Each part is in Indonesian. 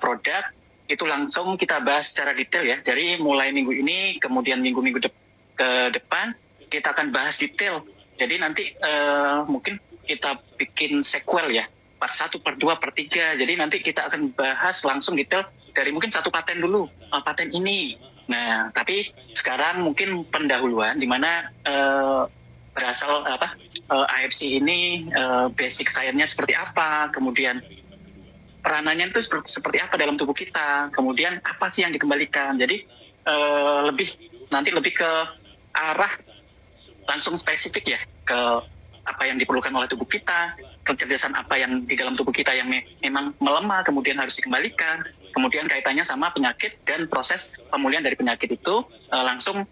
produk, itu langsung kita bahas secara detail ya. Dari mulai minggu ini, kemudian minggu-minggu ke depan, kita akan bahas detail. Jadi nanti mungkin kita bikin sequel ya, part 1, part 2, part 3. Jadi nanti kita akan bahas langsung detail dari mungkin satu paten dulu, paten ini. Nah, tapi sekarang mungkin pendahuluan di mana berasal AFC ini basic science-nya seperti apa, kemudian peranannya itu seperti apa dalam tubuh kita, kemudian apa sih yang dikembalikan. Jadi lebih ke arah langsung spesifik ya, ke apa yang diperlukan oleh tubuh kita, kecerdasan apa yang di dalam tubuh kita yang memang melemah kemudian harus dikembalikan, kemudian kaitannya sama penyakit dan proses pemulihan dari penyakit itu langsung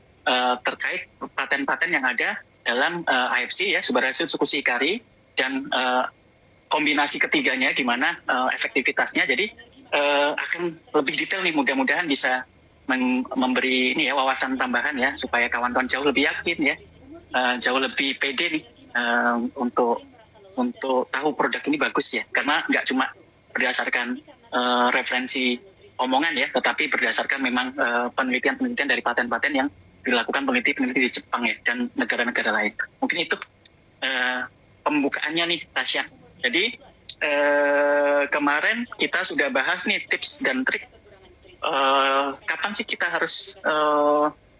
terkait paten-paten yang ada dalam AFC ya, Subaraceae Tsukushi Ikari, dan kombinasi ketiganya gimana efektivitasnya. Jadi akan lebih detail nih, mudah-mudahan bisa memberi ini ya wawasan tambahan ya, supaya kawan-kawan jauh lebih yakin ya, jauh lebih pede nih untuk tahu produk ini bagus ya, karena nggak cuma berdasarkan referensi omongan ya, tetapi berdasarkan memang penelitian-penelitian dari paten-paten yang dilakukan peneliti-peneliti di Jepang ya, dan negara-negara lain. Mungkin itu pembukaannya nih Tasya. Jadi kemarin kita sudah bahas nih tips dan trik kapan sih kita harus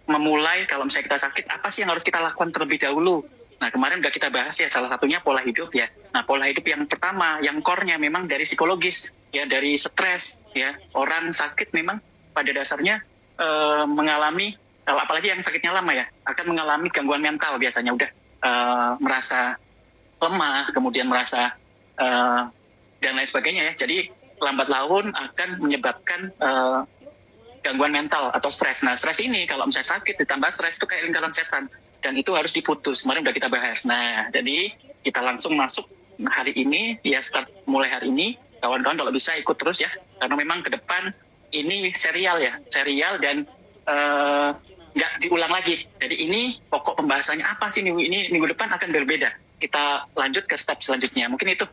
memulai kalau misalnya kita sakit, apa sih yang harus kita lakukan terlebih dahulu. Nah, kemarin udah kita bahas ya, salah satunya pola hidup ya. Nah, pola hidup yang pertama, yang core-nya memang dari psikologis ya, dari stres ya. Orang sakit memang pada dasarnya mengalami, apalagi yang sakitnya lama ya, akan mengalami gangguan mental biasanya, udah merasa lemah, kemudian merasa dan lain sebagainya ya. Jadi lambat laun akan menyebabkan gangguan mental atau stres. Nah, stres ini kalau misalnya sakit ditambah stres itu kayak lingkaran setan, dan itu harus diputus. Kemarin udah kita bahas. Nah, jadi kita langsung masuk hari ini ya, start mulai hari ini. Kawan-kawan kalau bisa ikut terus ya, karena memang ke depan ini serial dan nggak diulang lagi. Jadi ini pokok pembahasannya apa sih minggu depan akan berbeda. Kita lanjut ke step selanjutnya. Mungkin itu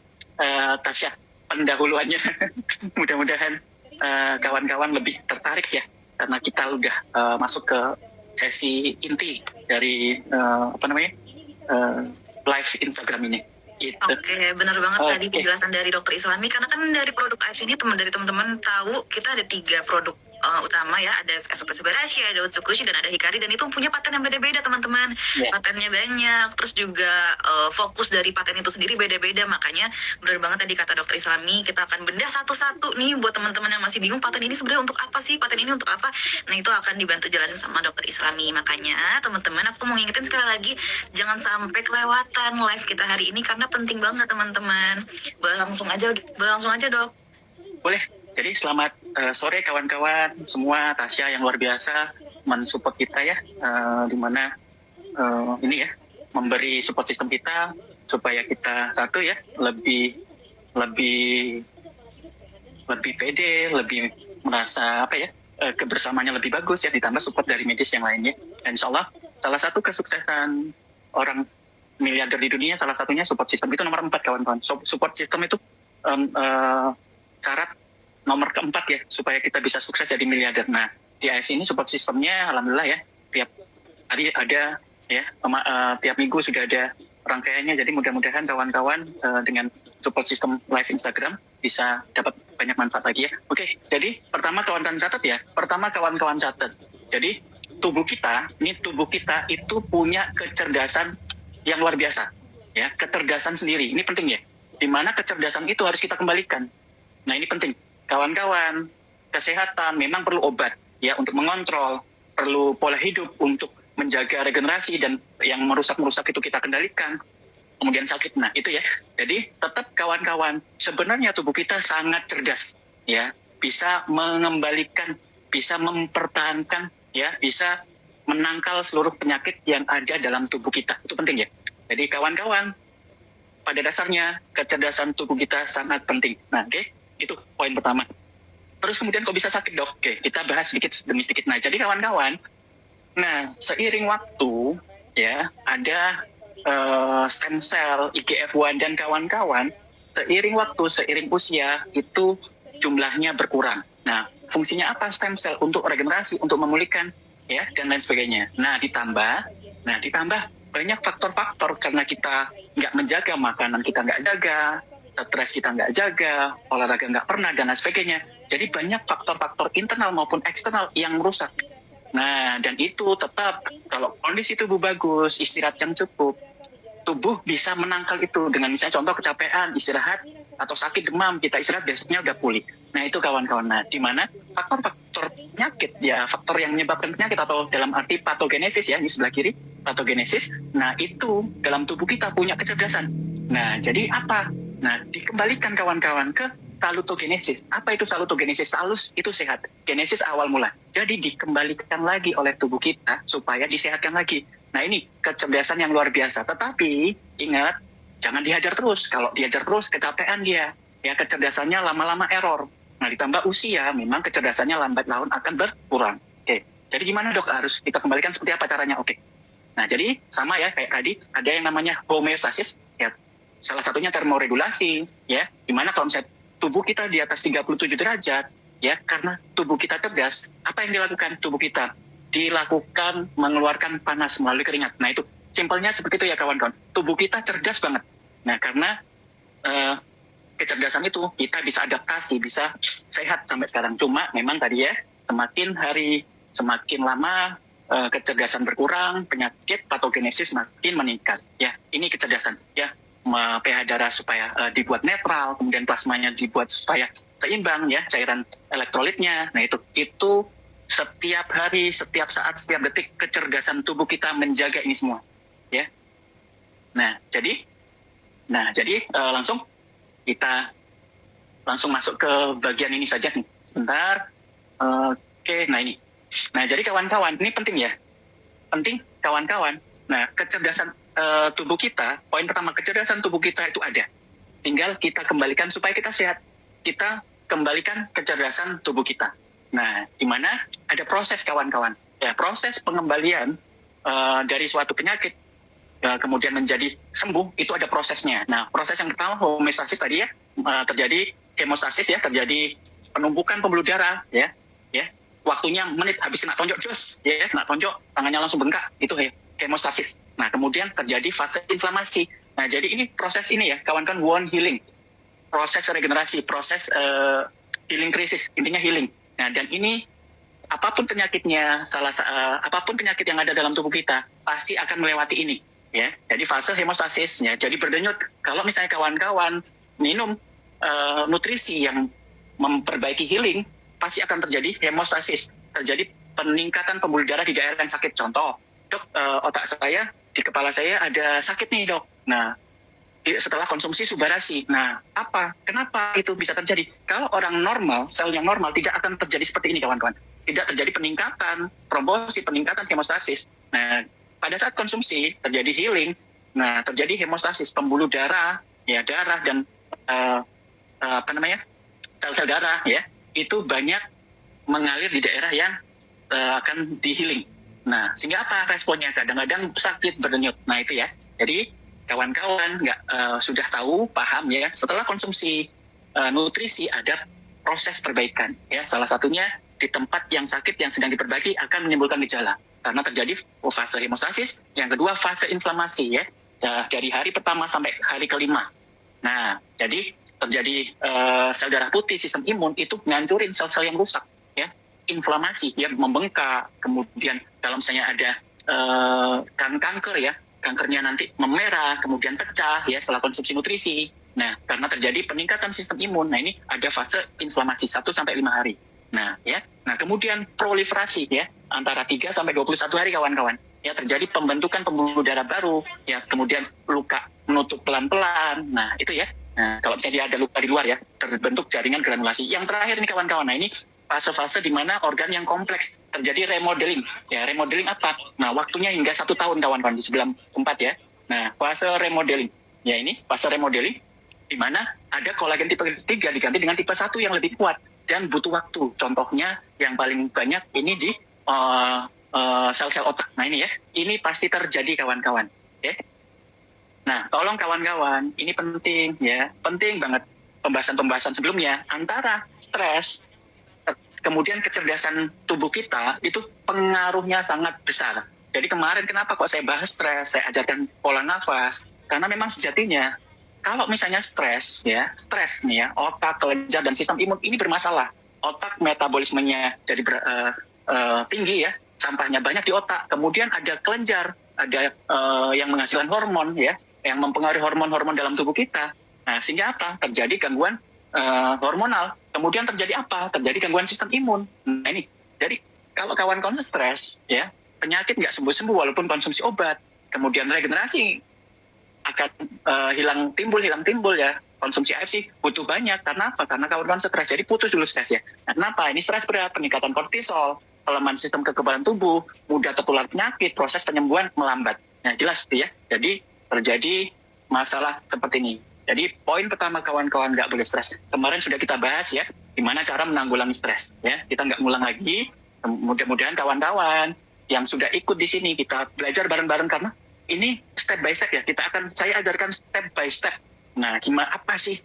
Tasya pendahuluannya. Mudah-mudahan kawan-kawan lebih tertarik ya, karena kita udah masuk ke sesi inti dari live Instagram ini. Gitu. Oke, benar banget tadi penjelasan dari Dokter Islami, karena kan dari produk AFC ini teman-teman tahu kita ada 3 produk utama ya, ada Subaraceae, ada Utsukushi, dan ada Hikari, dan itu punya paten yang beda-beda teman-teman. Patennya banyak, terus juga fokus dari paten itu sendiri beda-beda. Makanya benar banget tadi kata Dokter Islami, kita akan bedah satu-satu nih buat teman-teman yang masih bingung paten ini sebenarnya untuk apa sih, paten ini untuk apa. Nah, itu akan dibantu jelasin sama Dokter Islami. Makanya teman-teman, aku mau ngingetin sekali lagi, jangan sampai kelewatan live kita hari ini karena penting banget teman-teman. Langsung aja Dok. Boleh. Jadi selamat sore kawan-kawan semua. Tasya yang luar biasa mensupport kita ya, dimana ini ya, memberi support sistem kita supaya kita satu ya, lebih pede, lebih merasa kebersamaannya lebih bagus ya, ditambah support dari medis yang lainnya. Dan insya Allah salah satu kesuksesan orang miliarder di dunia, salah satunya support system. Itu nomor 4 kawan-kawan. Support system itu syarat nomor keempat ya, supaya kita bisa sukses jadi miliarder. Nah, di AFC ini support sistemnya alhamdulillah ya, tiap hari ada ya, tiap minggu sudah ada rangkaiannya. Jadi mudah-mudahan kawan-kawan dengan support system live Instagram bisa dapat banyak manfaat lagi ya. Oke, jadi pertama kawan-kawan catat. Jadi tubuh kita itu punya kecerdasan yang luar biasa ya, kecerdasan sendiri. Ini penting ya, dimana kecerdasan itu harus kita kembalikan. Nah, ini penting kawan-kawan. Kesehatan memang perlu obat ya untuk mengontrol, perlu pola hidup untuk menjaga regenerasi, dan yang merusak itu kita kendalikan. Kemudian sakit, nah itu ya. Jadi tetap kawan-kawan, sebenarnya tubuh kita sangat cerdas ya, bisa mengembalikan, bisa mempertahankan ya, bisa menangkal seluruh penyakit yang ada dalam tubuh kita. Itu penting ya. Jadi kawan-kawan, pada dasarnya kecerdasan tubuh kita sangat penting. Nah, itu poin pertama. Terus kemudian kok bisa sakit dok? Oke, kita bahas sedikit demi sedikit. Nah, jadi kawan-kawan, nah seiring waktu ya, ada stem cell, IGF-1 dan kawan-kawan, seiring waktu, seiring usia itu jumlahnya berkurang. Nah, fungsinya apa stem cell? Untuk regenerasi, untuk memulihkan, ya, dan lain sebagainya. Nah, ditambah banyak faktor-faktor karena kita nggak menjaga makanan, kita nggak jaga, stres kita nggak jaga, olahraga nggak pernah, dan lain sebagainya. Jadi banyak faktor-faktor internal maupun eksternal yang merusak. Nah, dan itu tetap kalau kondisi tubuh bagus, istirahat yang cukup, tubuh bisa menangkal itu dengan misalnya contoh kecapean, istirahat, atau sakit demam, kita istirahat besoknya udah pulih. Nah, itu kawan-kawan. Nah, di mana faktor-faktor penyakit, ya, faktor yang menyebabkan penyakit atau dalam arti patogenesis, ya, di sebelah kiri, patogenesis. Nah, itu dalam tubuh kita punya kecerdasan. Nah, jadi apa? Nah, dikembalikan kawan-kawan ke salutogenesis. Apa itu salutogenesis? Salus itu sehat. Genesis awal mula. Jadi dikembalikan lagi oleh tubuh kita supaya disehatkan lagi. Nah, ini kecerdasan yang luar biasa. Tetapi ingat, jangan dihajar terus. Kalau dihajar terus, kecapean dia. Ya, kecerdasannya lama-lama error. Nah, ditambah usia, memang kecerdasannya lambat laun akan berkurang. Oke. Jadi gimana dok? Harus kita kembalikan seperti apa caranya? Oke. Nah, jadi sama ya kayak tadi, ada yang namanya homeostasis. Ya, salah satunya termoregulasi. Ya, dimana kalau misalnya tubuh kita di atas 37 derajat, ya, karena tubuh kita cerdas, apa yang dilakukan tubuh kita? Dilakukan mengeluarkan panas melalui keringat. Nah, itu simpelnya seperti itu ya kawan-kawan. Tubuh kita cerdas banget. Nah, karena kecerdasan itu kita bisa adaptasi, bisa sehat sampai sekarang. Cuma memang tadi ya, semakin hari semakin lama kecerdasan berkurang, penyakit patogenesis makin meningkat. Ya, ini kecerdasan. Ya, pH darah supaya dibuat netral, kemudian plasmanya dibuat supaya seimbang, ya, cairan elektrolitnya. Nah, itu setiap hari, setiap saat, setiap detik kecerdasan tubuh kita menjaga ini semua, ya. Nah, jadi kita langsung masuk ke bagian ini saja nih. Sebentar. Oke, nah ini. Nah, jadi kawan-kawan, ini penting ya. Penting kawan-kawan. Nah, kecerdasan tubuh kita, poin pertama, kecerdasan tubuh kita itu ada. Tinggal kita kembalikan supaya kita sehat. Kita kembalikan kecerdasan tubuh kita. Nah, di mana ada proses kawan-kawan. Ya, proses pengembalian dari suatu penyakit kemudian menjadi sembuh, itu ada prosesnya. Nah, proses yang pertama homeostasis tadi ya, terjadi hemostasis ya, terjadi penumpukan pembuluh darah ya. Waktunya menit, habis kena tonjok jos, ya, kena tonjok, tangannya langsung bengkak, itu hemostasis. Nah, kemudian terjadi fase inflamasi. Nah, jadi ini proses ini ya, kawan-kawan, wound healing, proses regenerasi, proses healing krisis, intinya healing. Nah, dan ini apapun penyakitnya, apapun penyakit yang ada dalam tubuh kita, pasti akan melewati ini. Ya, jadi fase hemostasis, ya, jadi berdenyut. Kalau misalnya kawan-kawan minum nutrisi yang memperbaiki healing, pasti akan terjadi hemostasis, terjadi peningkatan pembuluh darah di daerah yang sakit. Contoh, dok, otak saya, di kepala saya ada sakit nih dok. Nah, setelah konsumsi Subarashi. Nah, kenapa itu bisa terjadi? Kalau orang normal, sel yang normal, tidak akan terjadi seperti ini kawan-kawan. Tidak terjadi peningkatan trombosit, peningkatan hemostasis. Nah, pada saat konsumsi terjadi healing, nah terjadi hemostasis, pembuluh darah, ya, darah dan sel-sel darah ya, itu banyak mengalir di daerah yang akan di healing. Nah, sehingga apa responnya? Kadang-kadang sakit, berdenyut. Nah, itu ya. Jadi kawan-kawan sudah tahu, paham ya, setelah konsumsi nutrisi ada proses perbaikan ya. Salah satunya di tempat yang sakit yang sedang diperbaiki akan menimbulkan gejala karena terjadi fase hemostasis. Yang kedua fase inflamasi ya, dari hari pertama sampai hari kelima. Nah, jadi terjadi sel darah putih, sistem imun itu ngancurin sel-sel yang rusak ya, inflamasi ya, membengkak, kemudian dalam misalnya ada kanker ya, kankernya nanti memerah, kemudian pecah ya setelah konsumsi nutrisi. Nah, karena terjadi peningkatan sistem imun, nah ini ada fase inflamasi 1 sampai 5 hari. Nah, ya. Nah, kemudian proliferasi ya, antara 3 sampai 21 hari kawan-kawan. Ya, terjadi pembentukan pembuluh darah baru, ya, kemudian luka menutup pelan-pelan. Nah, itu ya. Nah, kalau misalnya dia ada luka di luar ya, terbentuk jaringan granulasi. Yang terakhir nih kawan-kawan, nah ini fase-fase di mana organ yang kompleks terjadi remodeling. Ya, remodeling apa? Nah, waktunya hingga 1 tahun kawan-kawan di sebelah 4 ya. Nah, fase remodeling. Ya, ini fase remodeling di mana ada kolagen tipe 3 diganti dengan tipe 1 yang lebih kuat dan butuh waktu. Contohnya yang paling banyak ini di sel-sel otak. Nah, ini ya. Ini pasti terjadi kawan-kawan. Ya. Nah, tolong kawan-kawan, ini penting ya, penting banget. pembahasan-pembahasan sebelumnya, antara stres kemudian kecerdasan tubuh kita itu pengaruhnya sangat besar. Jadi kemarin kenapa kok saya bahas stres, saya ajarkan pola nafas, karena memang sejatinya kalau misalnya stres nih ya, otak, kelenjar dan sistem imun ini bermasalah. Otak metabolismenya jadi tinggi ya, sampahnya banyak di otak. Kemudian ada kelenjar, ada yang menghasilkan hormon ya, yang mempengaruhi hormon-hormon dalam tubuh kita. Nah, sehingga apa? Terjadi gangguan hormonal. Kemudian terjadi apa? Terjadi gangguan sistem imun. Nah ini, jadi kalau kawan-kawan stres, ya penyakit nggak sembuh-sembuh walaupun konsumsi obat. Kemudian regenerasi akan hilang timbul ya. Konsumsi AFC butuh banyak. Karena apa? Karena kawan-kawan stres. Jadi putus dulu stres ya. Nah, kenapa? Ini stres berat, peningkatan kortisol, kelemahan sistem kekebalan tubuh, mudah tertular penyakit, proses penyembuhan melambat. Nah jelas ya. Jadi terjadi masalah seperti ini. Jadi poin pertama kawan-kawan nggak boleh stres. Kemarin sudah kita bahas ya, gimana cara menanggulangi stres. Ya, kita nggak ngulang lagi. Mudah-mudahan kawan-kawan yang sudah ikut di sini kita belajar bareng-bareng karena ini step by step ya. Saya ajarkan step by step. Nah, gimana apa sih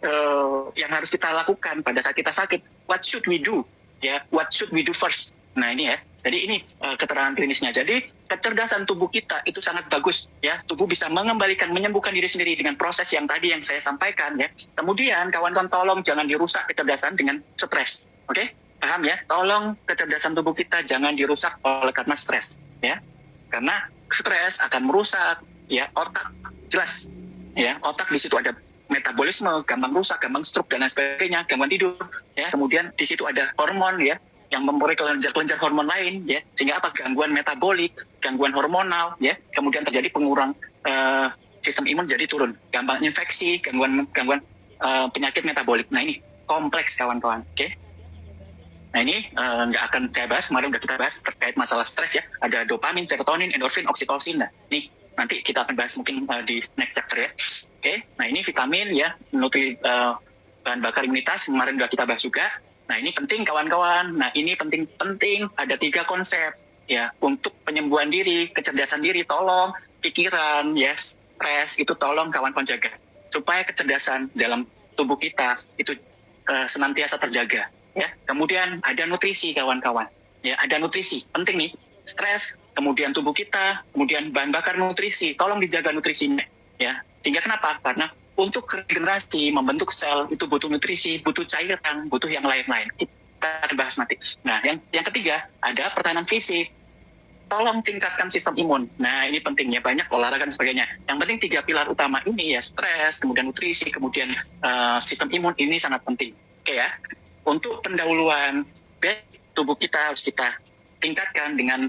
yang harus kita lakukan pada saat kita sakit? What should we do? Ya, what should we do first? Nah ini ya. Jadi ini keterangan klinisnya. Jadi kecerdasan tubuh kita itu sangat bagus ya. Tubuh bisa mengembalikan, menyembuhkan diri sendiri dengan proses yang tadi yang saya sampaikan ya. Kemudian kawan-kawan tolong jangan dirusak kecerdasan dengan stres. Oke? Paham ya? Tolong kecerdasan tubuh kita jangan dirusak oleh karena stres ya. Karena stres akan merusak ya otak. Jelas. Ya, otak di situ ada metabolisme, gampang rusak, gampang stroke dan lain sebagainya, gangguan tidur ya. Kemudian di situ ada hormon ya, yang mempengaruhi kelenjar-kelenjar hormon lain ya, sehingga apa? Gangguan metabolik, gangguan hormonal ya, kemudian terjadi pengurang sistem imun jadi turun, gampang infeksi, gangguan penyakit metabolik. Nah ini kompleks kawan-kawan, oke? Nah ini nggak akan saya bahas, kemarin udah kita bahas terkait masalah stres ya, ada dopamin, serotonin, endorfin, oksitosin. Nah ini nanti kita akan bahas mungkin di next chapter ya, oke? Nah ini vitamin ya, bahan bakar imunitas kemarin udah kita bahas juga. Nah ini penting kawan-kawan. Nah ini penting ada 3 konsep ya untuk penyembuhan diri, kecerdasan diri. Tolong pikiran, ya stres itu tolong kawan-kawan jaga supaya kecerdasan dalam tubuh kita itu senantiasa terjaga. Ya. Kemudian ada nutrisi kawan-kawan. Ya ada nutrisi penting nih. Stres, kemudian tubuh kita, kemudian bahan bakar nutrisi. Tolong dijaga nutrisinya. Ya. Sehingga kenapa? Karena untuk regenerasi, membentuk sel, itu butuh nutrisi, butuh cairan, butuh yang lain-lain. Kita bahas nanti. Nah, yang ketiga, ada pertahanan fisik. Tolong tingkatkan sistem imun. Nah, ini pentingnya, banyak olahraga dan sebagainya. Yang penting 3 pilar utama ini ya, stres, kemudian nutrisi, kemudian sistem imun, ini sangat penting. Oke ya, untuk pendahuluan tubuh kita harus kita tingkatkan dengan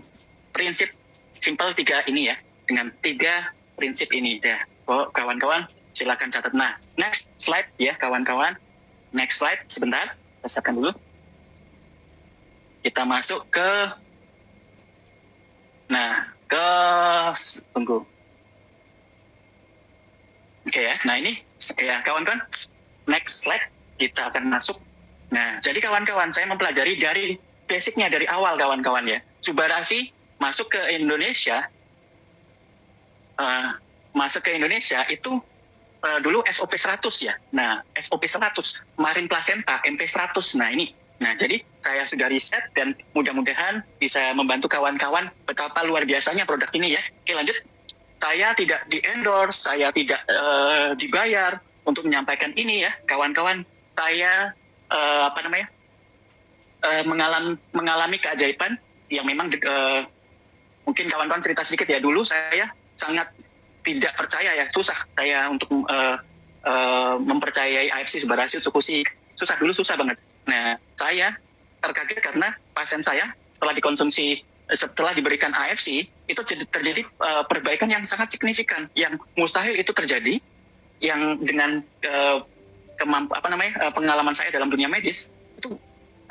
prinsip simple 3 ini ya, dengan 3 prinsip ini ya. Oh, kawan-kawan, silakan catat. Nah, next slide ya kawan-kawan. Next slide sebentar. Kita siapkan dulu. Kita masuk ke tunggu. Oke ya. Nah, ini ya kawan-kawan. Next slide kita akan masuk. Nah, jadi kawan-kawan saya mempelajari dari basicnya dari awal kawan-kawan ya. Subarashi masuk ke Indonesia itu dulu SOP 100 ya. Nah, SOP 100, Marin Placenta, MP 100. Nah, ini. Nah, jadi saya sudah riset dan mudah-mudahan bisa membantu kawan-kawan betapa luar biasanya produk ini ya. Oke, lanjut. Saya tidak di-endorse, saya tidak dibayar untuk menyampaikan ini ya. Kawan-kawan, saya mengalami keajaiban yang memang mungkin kawan-kawan cerita sedikit ya. Dulu saya sangat tidak percaya ya, susah saya untuk mempercayai AFC, Subarashi, Utsukushi, susah banget. Nah, saya terkaget karena pasien saya setelah diberikan AFC itu terjadi perbaikan yang sangat signifikan, yang mustahil itu terjadi, yang dengan pengalaman saya dalam dunia medis itu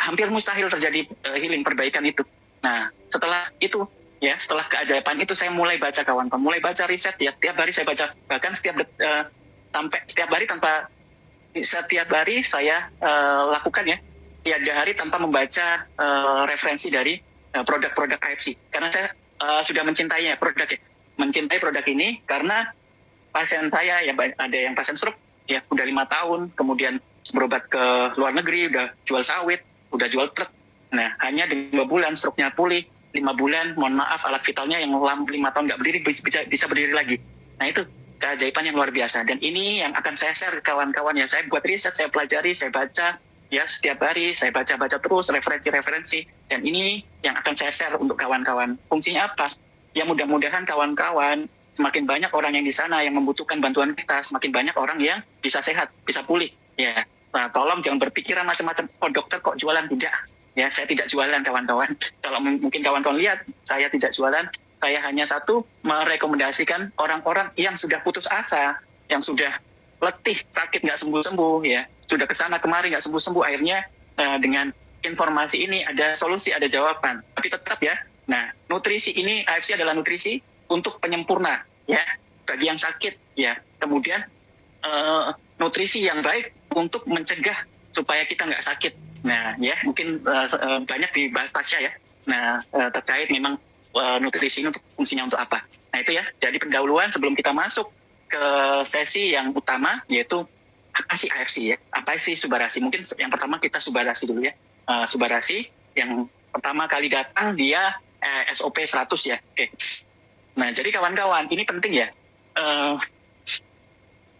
hampir mustahil terjadi healing, perbaikan itu. Nah, setelah itu ya, setelah keajaiban itu saya mulai baca kawan-kawan, mulai baca riset ya, tiap hari saya baca, bahkan setiap hari saya lakukan ya, tiada hari tanpa membaca referensi dari produk-produk AFC, karena saya sudah mencintai produk ini karena pasien saya ya, ada yang pasien stroke ya udah 5 tahun, kemudian berobat ke luar negeri, udah jual sawit, udah jual truk. Nah, hanya di 2 bulan struknya pulih, 5 bulan, mohon maaf, alat vitalnya yang 5 tahun nggak berdiri bisa berdiri lagi. Nah, itu keajaiban yang luar biasa. Dan ini yang akan saya share ke kawan-kawan ya. Saya buat riset, saya pelajari, saya baca, ya setiap hari saya baca-baca terus referensi-referensi. Dan ini yang akan saya share untuk kawan-kawan. Fungsinya apa? Ya mudah-mudahan kawan-kawan, semakin banyak orang yang di sana yang membutuhkan bantuan kita, semakin banyak orang yang bisa sehat, bisa pulih. Ya, nah, tolong jangan berpikiran macam-macam. Oh, dokter kok jualan? Tidak. Ya, saya tidak jualan, kawan-kawan. Kalau mungkin kawan-kawan lihat, saya tidak jualan. Saya hanya satu, merekomendasikan orang-orang yang sudah putus asa, yang sudah letih, sakit nggak sembuh-sembuh, ya, sudah kesana kemari nggak sembuh-sembuh. Akhirnya dengan informasi ini ada solusi, ada jawaban. Tapi tetap ya. Nah, nutrisi ini, AFC adalah nutrisi untuk penyempurna, ya, bagi yang sakit, ya. Kemudian nutrisi yang baik untuk mencegah supaya kita nggak sakit. Nah, ya, mungkin banyak dibahas Tasya ya. Nah, terkait memang nutrisi ini untuk fungsinya untuk apa. Nah, itu ya. Jadi pendahuluan sebelum kita masuk ke sesi yang utama, yaitu apa sih AFC ya? Apa sih subarasi? Mungkin yang pertama kita subarasi dulu ya. Subarasi yang pertama kali datang dia SOP 100 ya. Oke. Nah, jadi kawan-kawan, ini penting ya.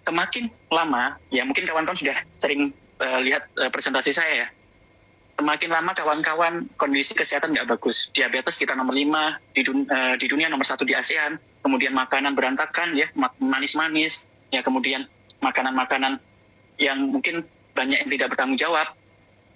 Semakin lama, ya mungkin kawan-kawan sudah sering lihat presentasi saya ya. Semakin lama kawan-kawan kondisi kesehatan nggak bagus. Diabetes kita nomor 5 di dunia nomor 1 di ASEAN. Kemudian makanan berantakan ya, manis-manis. Ya, kemudian makanan-makanan yang mungkin banyak yang tidak bertanggung jawab.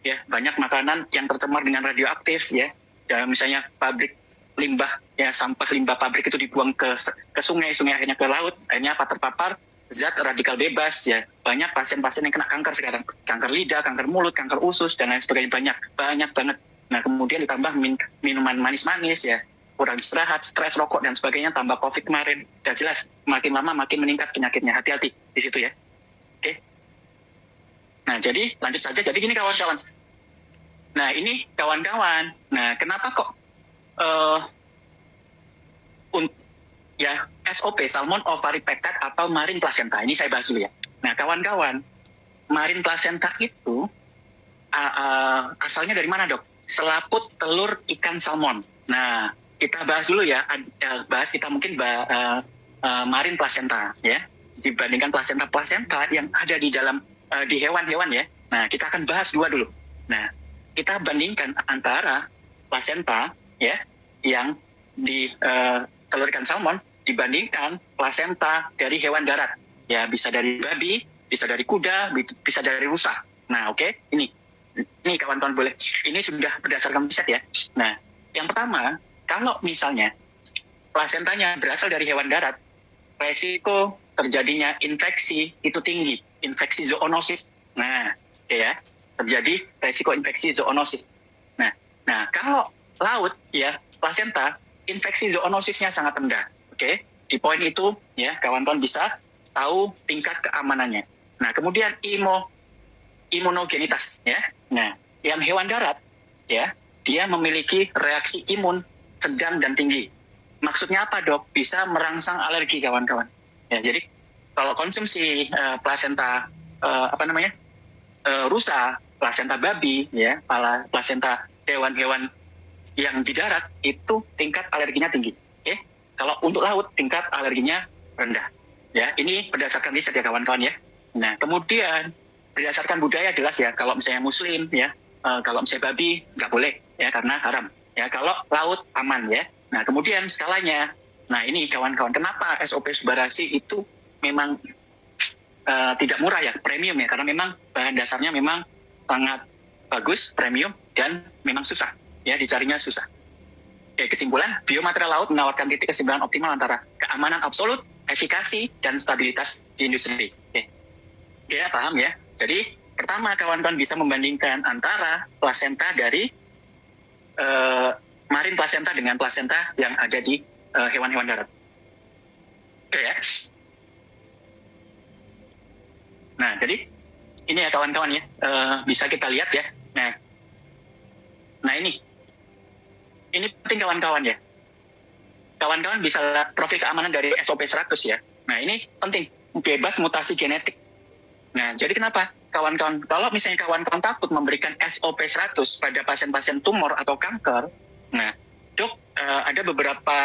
Ya, banyak makanan yang tercemar dengan radioaktif ya. Dan misalnya pabrik limbah ya, sampah limbah pabrik itu dibuang ke sungai akhirnya ke laut, akhirnya apa, terpapar zat radikal bebas ya. Banyak pasien-pasien yang kena kanker sekarang, kanker lidah, kanker mulut, kanker usus dan lain sebagainya, banyak banget. Nah, kemudian ditambah minuman manis-manis ya, kurang istirahat, stres, rokok dan sebagainya, tambah COVID kemarin. Dan jelas makin lama makin meningkat penyakitnya. Hati-hati di situ ya. Oke. Nah, jadi lanjut saja. Jadi gini kawan-kawan. Nah, ini kawan-kawan. Nah, kenapa kok ya SOP, Salmon Ovary Peptide atau Marine Placenta, ini saya bahas dulu ya. Nah, kawan-kawan, Marine Placenta itu asalnya dari mana, Dok? Selaput telur ikan salmon. Nah, kita bahas dulu ya, kita mungkin Marine Placenta ya, dibandingkan placenta yang ada di dalam di hewan-hewan ya. Nah, kita akan bahas dua dulu. Nah, kita bandingkan antara placenta ya yang di telur ikan salmon dibandingkan plasenta dari hewan darat. Ya, bisa dari babi, bisa dari kuda, bisa dari rusa. Nah, oke. Ini kawan-kawan boleh. Ini sudah berdasarkan riset ya. Nah, yang pertama, kalau misalnya plasentanya berasal dari hewan darat, resiko terjadinya infeksi itu tinggi. Infeksi zoonosis. Nah, ya, terjadi resiko infeksi zoonosis. Nah, kalau laut ya, plasenta, infeksi zoonosisnya sangat rendah. Oke, di poin itu ya kawan-kawan bisa tahu tingkat keamanannya. Nah, kemudian imunogenitas ya. Nah, yang hewan darat ya, dia memiliki reaksi imun sedang dan tinggi. Maksudnya apa, Dok? Bisa merangsang alergi kawan-kawan. Ya, jadi kalau konsumsi plasenta rusa, plasenta babi ya, plasenta hewan-hewan yang di darat itu tingkat alerginya tinggi. Oke? Kalau untuk laut tingkat alerginya rendah. Ya, ini berdasarkan riset ya kawan-kawan ya. Nah, kemudian berdasarkan budaya jelas ya, kalau misalnya muslim ya, kalau misalnya babi nggak boleh ya karena haram. Ya, kalau laut aman ya. Nah, kemudian skalanya. Nah, ini kawan-kawan, kenapa SOP Subarasi itu memang tidak murah ya, premium ya, karena memang bahan dasarnya memang sangat bagus, premium dan memang susah. Ya, dicarinya susah. Oke, kesimpulan, biomaterial laut menawarkan titik keseimbangan optimal antara keamanan absolut, efikasi, dan stabilitas di industri. Oke, ya, paham ya? Jadi, pertama, kawan-kawan bisa membandingkan antara plasenta dari marine placenta dengan placenta yang ada di hewan-hewan darat. Oke ya? Nah, jadi, ini ya kawan-kawan ya, bisa kita lihat ya. Nah ini penting kawan-kawan ya. Kawan-kawan bisa lihat profil keamanan dari SOP 100 ya. Nah, ini penting, bebas mutasi genetik. Nah, jadi kenapa? kawan-kawan, kalau misalnya kawan-kawan takut memberikan SOP 100 pada pasien-pasien tumor atau kanker, nah dok, ada beberapa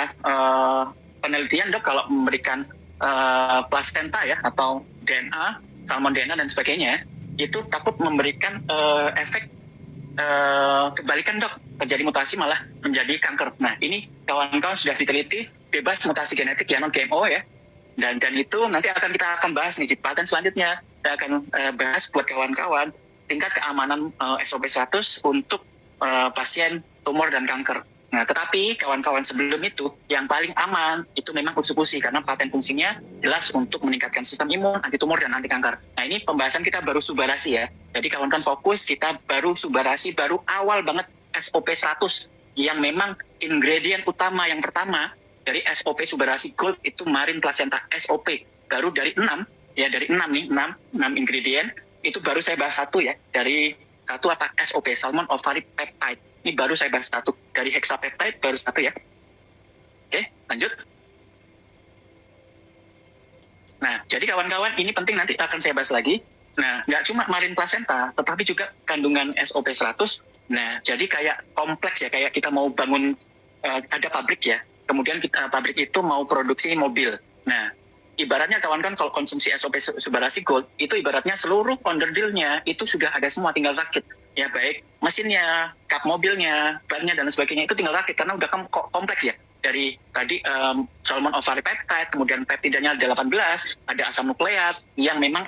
penelitian dok kalau memberikan plasenta ya atau DNA, salmon DNA dan sebagainya, itu takut memberikan efek kebalikan dok, terjadi mutasi malah menjadi kanker. Nah ini kawan-kawan sudah diteliti bebas mutasi genetik ya, non GMO ya, dan itu nanti kita akan bahas nih di paten selanjutnya. Kita akan bahas buat kawan-kawan tingkat keamanan SOP 100 untuk pasien tumor dan kanker. Nah, tetapi kawan-kawan sebelum itu yang paling aman itu memang Utsukushi karena paten fungsinya jelas untuk meningkatkan sistem imun, anti tumor dan anti kanker. Nah, ini pembahasan kita baru Subarasi ya. Jadi kawan-kawan fokus kita baru Subarasi, baru awal banget SOP 100 yang memang ingredient utama yang pertama dari SOP Subarasi Gold itu Marine Placenta SOP. Baru dari 6 ya, dari 6 ingredient itu baru saya bahas satu ya, dari satu apa SOP Salmon Ovary Peptide. Ini baru saya bahas satu, dari hexapeptide baru satu ya. Oke, lanjut. Nah, jadi kawan-kawan ini penting, nanti akan saya bahas lagi. Nah, nggak cuma marine placenta, tetapi juga kandungan SOP 100. Nah, jadi kayak kompleks ya, kayak kita mau bangun, ada pabrik ya, kemudian pabrik itu mau produksi mobil. Nah, ibaratnya kawan-kawan kalau konsumsi SOP Subarasi Gold, itu ibaratnya seluruh onderdilnya itu sudah ada semua, tinggal rakit. Ya baik mesinnya, kap mobilnya, bannya dan sebagainya itu tinggal rakit karena udah kompleks ya. Dari tadi salmon ovary peptide, kemudian peptidanya ada 18, ada asam nukleat yang memang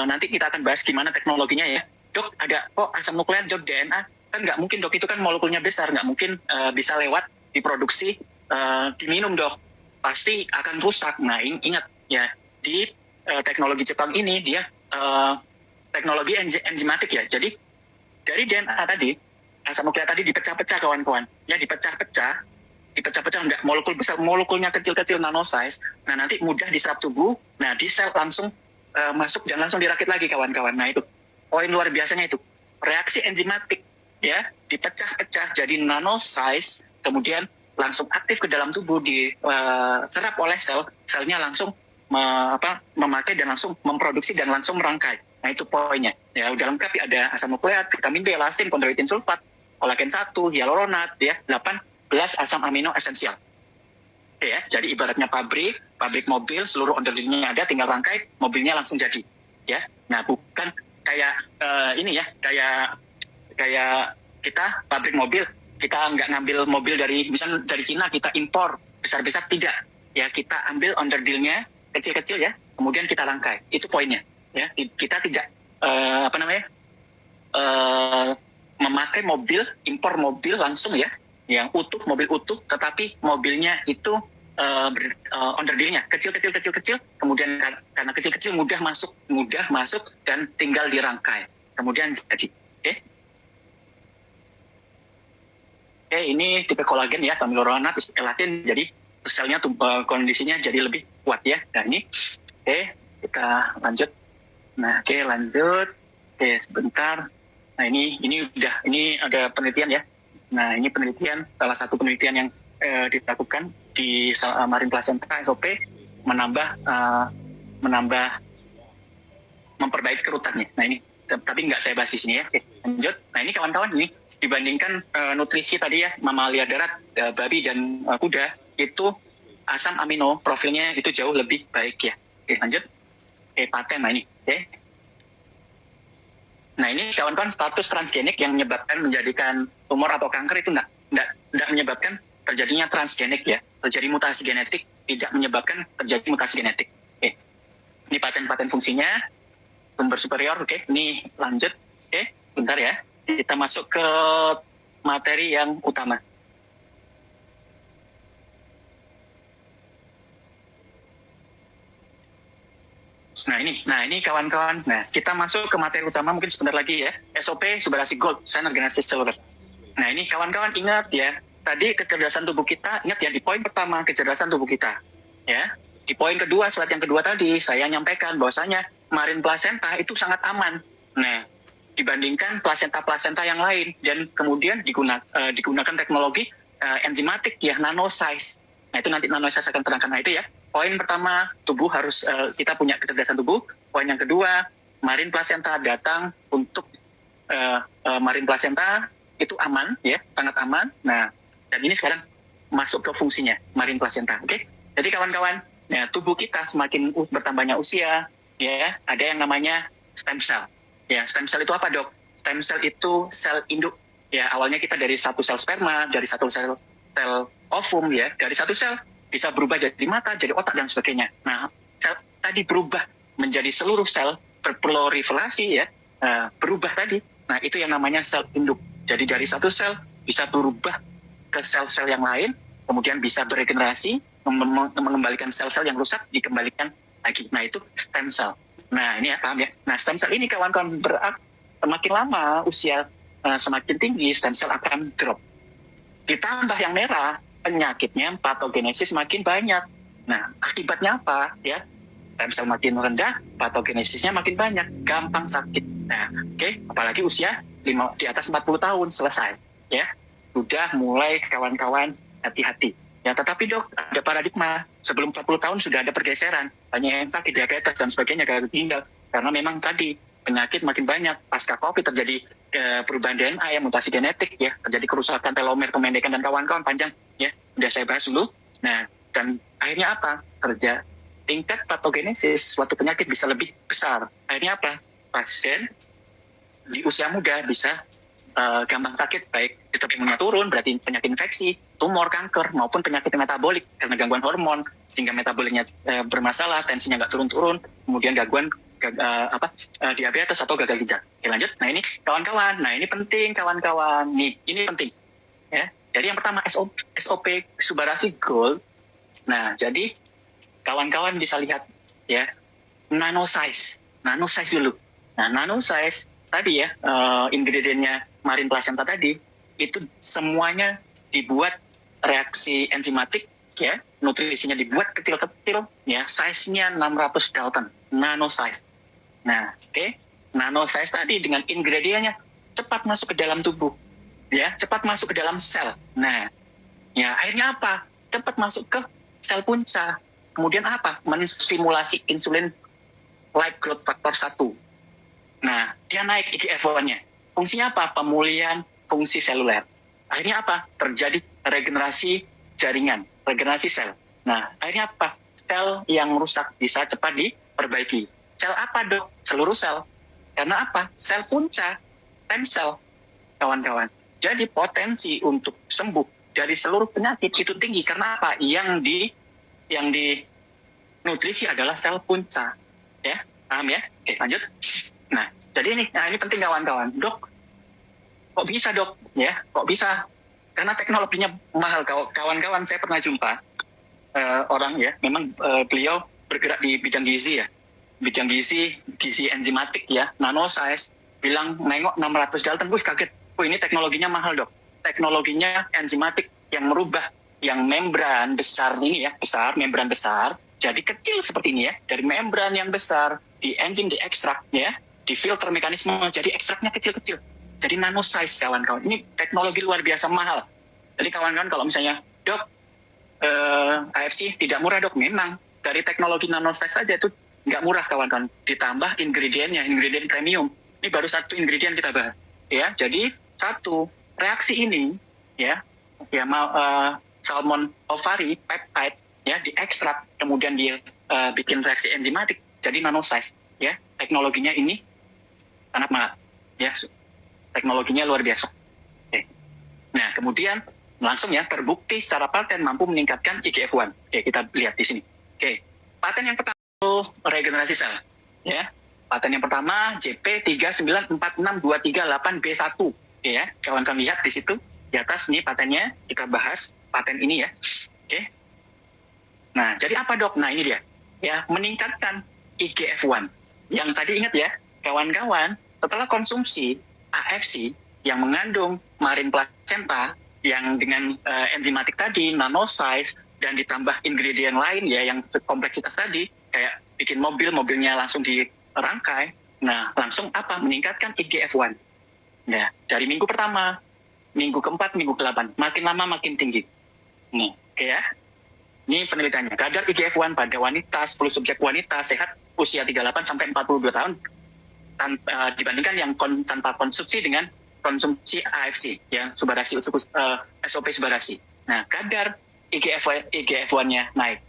nanti kita akan bahas gimana teknologinya ya. Dok, ada kok asam nukleat, dok DNA? Kan nggak mungkin dok, itu kan molekulnya besar, nggak mungkin bisa lewat diproduksi, diminum dok. Pasti akan rusak. Nah ingat ya, di teknologi Jepang ini dia teknologi enzimatik ya. Jadi dari DNA tadi, asam nukleat tadi dipecah-pecah kawan-kawan. Ya dipecah-pecah enggak molekul besar, molekulnya kecil-kecil nanosize. Nah nanti mudah diserap tubuh. Nah di sel langsung masuk dan langsung dirakit lagi kawan-kawan. Nah itu poin luar biasanya itu. Reaksi enzimatik ya, dipecah-pecah jadi nanosize, kemudian langsung aktif ke dalam tubuh, diserap oleh selnya langsung memakai dan langsung memproduksi dan langsung merangkai. Nah itu poinnya. Ya udah lengkap, ada asam nukleat, vitamin B, elasin, kondroitin sulfat, kolagen 1, hyaluronat, ya 18 asam amino esensial. Oke ya, jadi ibaratnya pabrik mobil, seluruh onderdilnya ada, tinggal rangkai, mobilnya langsung jadi. Ya, nah bukan kayak ini ya, kayak kita pabrik mobil, kita nggak ngambil mobil dari misalnya dari Cina, kita impor besar-besar, tidak. Ya kita ambil onderdilnya kecil-kecil ya, kemudian kita rangkai. Itu poinnya. Ya, kita tidak memakai mobil, impor mobil langsung ya, yang utuh, mobil utuh, tetapi mobilnya itu onderdilnya kecil, kemudian karena kecil mudah masuk dan tinggal dirangkai, kemudian jadi. Oke, ini tipe kolagen ya, sambil hyaluronat, elatin, jadi selnya kondisinya jadi lebih kuat ya. Nah ini, kita lanjut. Nah, lanjut. Sebentar. Nah, ini ada penelitian ya. Nah, ini penelitian, salah satu penelitian yang dilakukan di marine placenta SOP memperbaiki kerutannya. Nah, ini tapi nggak saya bahas di sini ya. Lanjut. Nah, ini kawan-kawan ini dibandingkan nutrisi tadi ya, mamalia darat, babi dan kuda, itu asam amino profilnya itu jauh lebih baik ya. Lanjut. Paten. Nah ini. Nah ini kawan-kawan, status transgenik yang menyebabkan menjadikan tumor atau kanker itu nggak menyebabkan terjadinya transgenik ya, terjadi mutasi genetik, tidak menyebabkan terjadi mutasi genetik. Ini paten fungsinya, sumber superior. Ini lanjut. Bentar ya, kita masuk ke materi yang utama. Nah ini kawan-kawan. Nah kita masuk ke materi utama mungkin sebentar lagi ya. SOP Subarasi Gold, Standard Genesis Celular. Nah ini kawan-kawan ingat ya. Tadi kecerdasan tubuh kita, ingat ya di poin pertama kecerdasan tubuh kita. Ya di poin kedua, slide yang kedua tadi saya nyampaikan bahwasanya marine placenta itu sangat aman. Nah dibandingkan placenta yang lain, dan kemudian digunakan teknologi enzimatik ya, nanosize. Nah itu nanti nanosize akan terangkan. Nah itu ya. Poin pertama, tubuh harus kita punya kecerdasan tubuh. Poin yang kedua, marin plasenta datang untuk marin plasenta itu aman ya, sangat aman. Nah, dan ini sekarang masuk ke fungsinya marin plasenta. Oke. Jadi kawan-kawan, ya, tubuh kita semakin bertambahnya usia, ya, ada yang namanya stem cell. Ya, stem cell itu apa, Dok? Stem cell itu sel induk. Ya, awalnya kita dari satu sel sperma, dari satu sel ovum ya, dari satu sel bisa berubah jadi mata, jadi otak dan sebagainya. Nah, sel tadi berubah menjadi seluruh sel berproliferasi ya, berubah tadi. Nah, itu yang namanya sel induk. Jadi dari satu sel bisa berubah ke sel-sel yang lain, kemudian bisa beregenerasi, mengembalikan sel-sel yang rusak, dikembalikan lagi. Nah, itu stem cell. Nah, ini ya, paham ya. Nah, stem cell ini kawan-kawan semakin lama usia semakin tinggi, stem cell akan drop. Ditambah yang merah, penyakitnya patogenesis makin banyak. Nah, akibatnya apa? Ya, stem cell makin rendah, patogenesisnya makin banyak, gampang sakit. Nah, apalagi usia di atas 40 tahun selesai. Ya, sudah mulai kawan-kawan hati-hati. Ya, tetapi dok, ada paradigma. Sebelum 40 tahun sudah ada pergeseran. Banyak yang sakit, diabetes, dan sebagainya, gagal ginjal. Karena memang tadi, penyakit makin banyak. Pasca COVID terjadi perubahan DNA, ya, mutasi genetik, ya. Terjadi kerusakan telomer, kemendekan, dan kawan-kawan panjang. Ya, sudah saya bahas dulu. Nah, dan akhirnya apa? Tingkat patogenesis suatu penyakit bisa lebih besar. Akhirnya apa? Pasien di usia muda bisa gampang sakit, baik sistem imunnya turun, berarti penyakit infeksi, tumor, kanker, maupun penyakit metabolik karena gangguan hormon, sehingga metaboliknya bermasalah, tensinya nggak turun-turun, kemudian gangguan diabetes atau gagal ginjal. Oke, lanjut. Nah, ini kawan-kawan. Nah, ini penting kawan-kawan. Nih, ini penting. Ya. Jadi yang pertama SOP Subarashi Gold. Nah, jadi kawan-kawan bisa lihat ya, nanosize dulu. Nah, nanosize tadi ya, ingredientnya marin placenta tadi itu semuanya dibuat reaksi enzimatik ya, nutrisinya dibuat kecil-kecil ya, size-nya 600 Dalton, nanosize. Nah, nanosize tadi dengan ingredientnya cepat masuk ke dalam tubuh ya, cepat masuk ke dalam sel. Nah, ya akhirnya apa? Cepat masuk ke sel punca. Kemudian apa? Menstimulasi insulin like growth factor 1. Nah, dia naik IGF-1-nya. Fungsinya apa? Pemulihan fungsi seluler. Akhirnya apa? Terjadi regenerasi jaringan, regenerasi sel. Nah, akhirnya apa? Sel yang rusak bisa cepat diperbaiki. Sel apa, dok? Seluruh sel. Karena apa? Sel punca, stem cell, kawan-kawan. Jadi potensi untuk sembuh dari seluruh penyakit itu tinggi. Karena apa? Yang di nutrisi adalah sel punca. Ya, paham ya? Oke, lanjut. Nah, jadi ini penting kawan-kawan. Dok, kok bisa dok? Ya, kok bisa? Karena teknologinya mahal. Kawan-kawan, saya pernah jumpa orang ya, memang beliau bergerak di bidang gizi ya. Bidang gizi enzimatik ya, nanosize, bilang nengok 600 Dalton. Wih, kaget. Ini teknologinya mahal dok. Teknologinya enzimatik yang merubah yang membran besar ini ya, membran besar, jadi kecil seperti ini ya, dari membran yang besar, di enzim diekstrak ya, di filter mekanisme, jadi ekstraknya kecil-kecil. Jadi nanosize kawan-kawan. Ini teknologi luar biasa mahal. Jadi kawan-kawan kalau misalnya, dok, AFC tidak murah dok, memang dari teknologi nanosize saja itu nggak murah kawan-kawan. Ditambah ingredient premium. Ini baru satu ingredient kita bahas. Ya, jadi satu reaksi ini ya salmon ovary peptide ya diekstrak kemudian dia bikin reaksi enzimatik jadi nanosize ya. Teknologinya ini sangat mahal ya, teknologinya luar biasa. Oke. Nah, kemudian langsung ya terbukti secara paten mampu meningkatkan IGF-1. Oke, kita lihat di sini. Oke, paten yang pertama regenerasi sel ya. Paten yang pertama JP3946238B1 ya. Kawan-kawan lihat di situ di atas nih patennya, kita bahas paten ini ya. Oke. Nah, jadi apa dok? Nah, ini dia. Ya, meningkatkan IGF-1. Yang tadi ingat ya, kawan-kawan, setelah konsumsi AFC yang mengandung marin placenta yang dengan enzimatik tadi, nanosize, dan ditambah ingredient lain ya yang kompleksitas tadi, kayak bikin mobilnya langsung dirangkai. Nah, langsung apa? Meningkatkan IGF-1. Ya, dari minggu pertama, minggu keempat, minggu ke-8, makin lama makin tinggi. Nih, oke ya. Ini penelitiannya. Kadar IGF-1 pada wanita, 10 subjek wanita sehat usia 38 sampai 42 tahun dibandingkan yang tanpa konsumsi dengan konsumsi AFC, ya, subarasi, SOP subarasi. Nah, kadar IGF-1-nya naik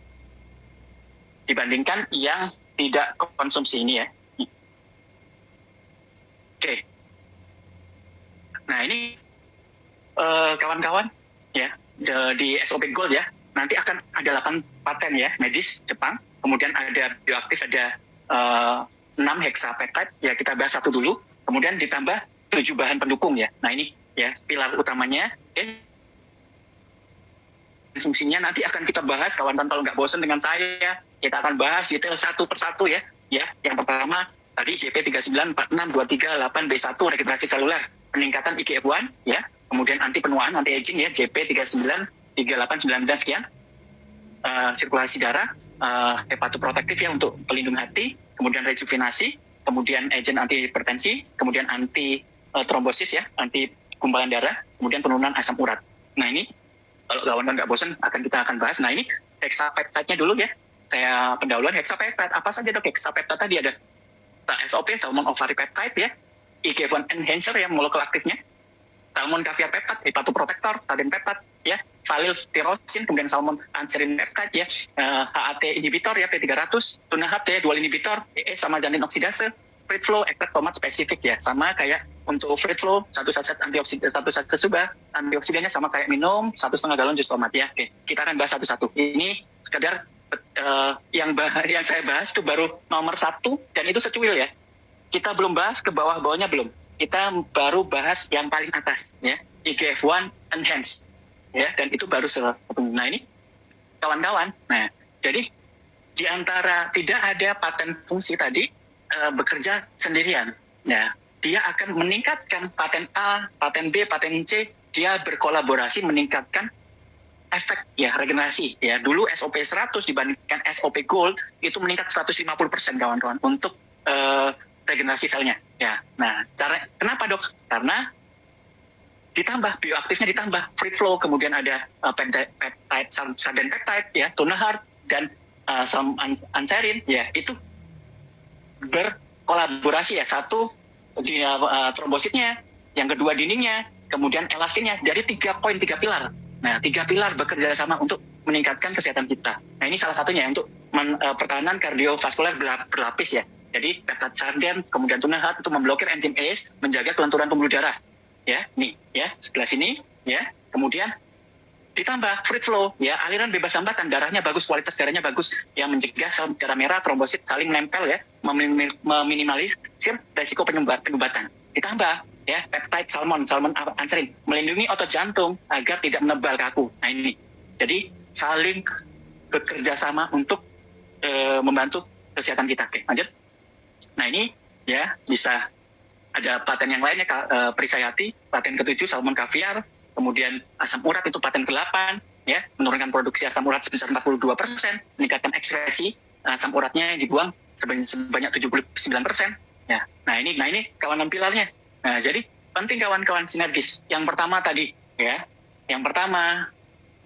dibandingkan yang tidak konsumsi ini, ya. Oke. Nah, ini kawan-kawan, ya, di SOP Gold, ya, nanti akan ada 8 paten, ya, medis Jepang, kemudian ada bioaktif, ada 6 hexapeptide, ya, kita bahas satu dulu, kemudian ditambah 7 bahan pendukung, ya. Nah, ini, ya, pilar utamanya. Fungsinya nanti akan kita bahas, kawan-kawan, kalau nggak bosan dengan saya, kita akan bahas detail satu persatu, ya. Ya, yang pertama tadi JP394623-8B1 regenerasi seluler, peningkatan IGF-1, ya, kemudian anti penuaan, anti aging, ya, JP393899 sekian, sirkulasi darah, hepatoprotektif, ya, untuk pelindung hati, kemudian rejuvenasi, kemudian agent anti hipertensi, kemudian anti trombosis, ya, anti gumpalan darah, kemudian penurunan asam urat. Nah, ini kalau kawan-kawan nggak bosan kita akan bahas. Nah, ini hexapeptide-nya dulu, ya. Saya pendahuluan hexapeptide. Apa saja dok hexapeptide tadi? Ada SOP, salmon ovary peptide, ya, IGF-1 enhancer, ya, molekul aktifnya, salmon caviar peptide, hepatoprotector, tadin peptide, ya, valil tirosin, kemudian salmon anserin peptide, ya, HAT inhibitor, ya, P300, tuna HT, dual inhibitor, sama janin oksidase, fruit flow, ekstrak tomat spesifik, ya, sama kayak untuk fruit flow, satu saset antioksidan, satu saset suba, antioksidannya sama kayak minum 1,5 galon jus tomat, ya. Oke, kita akan bahas satu-satu. Ini sekedar yang saya bahas itu baru nomor 1, dan itu secuil, ya. Kita belum bahas ke bawah-bawahnya, belum. Kita baru bahas yang paling atas, ya, IGF-1 enhance, ya, dan itu baru nah ini kawan-kawan. Nah, jadi di antara tidak ada paten fungsi tadi bekerja sendirian, ya, dia akan meningkatkan paten A, paten B, paten C, dia berkolaborasi meningkatkan efek, ya, regenerasi, ya. Dulu SOP 100 dibandingkan SOP Gold itu meningkat 150% kawan-kawan untuk regenerasi selnya, ya. Nah, kenapa dok? Karena ditambah bioaktifnya, ditambah free flow, kemudian ada peptide, sarden peptide, ya, tuna heart, dan anserin, ya, itu berkolaborasi, ya. Satu di trombositnya, yang kedua dindingnya, kemudian elastinnya, dari 3 pilar. Nah, 3 pilar bekerja sama untuk meningkatkan kesehatan kita. Nah, ini salah satunya untuk pertahanan kardiovaskuler berlapis, ya. Jadi peptide sarden, kemudian tuna heart itu memblokir enzim ACE, menjaga kelenturan pembuluh darah, ya. Nih, ya, sebelah sini, ya. Kemudian ditambah free flow, ya, aliran bebas hambatan, darahnya bagus, kualitas darahnya bagus, yang mencegah sel darah merah, trombosit saling menempel, ya, meminimalisir resiko penyumbatan. Ditambah, ya, peptide salmon anserin, melindungi otot jantung agar tidak menebal kaku. Nah, ini jadi saling bekerja sama untuk membantu kesehatan kita. Oke, lanjut. Nah, ini, ya, bisa ada paten yang lainnya, Prisayati, paten ke-7 salmon caviar, kemudian asam urat itu paten ke-8, ya, menurunkan produksi asam urat sebesar 42%, meningkatkan ekskresi asam uratnya dibuang sebanyak 79%, ya. Nah, ini kawanan pilarnya. Nah, jadi penting kawan-kawan sinergis. Yang pertama tadi, ya, yang pertama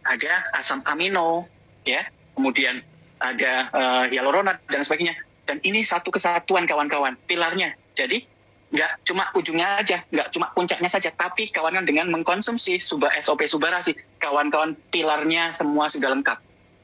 ada asam amino, ya, kemudian ada hyaluronat dan sebagainya. Dan ini satu kesatuan kawan-kawan, pilarnya. Jadi nggak cuma ujungnya aja, nggak cuma puncaknya saja, tapi kawan-kawan dengan mengkonsumsi SOP subarasi, kawan-kawan pilarnya semua sudah lengkap.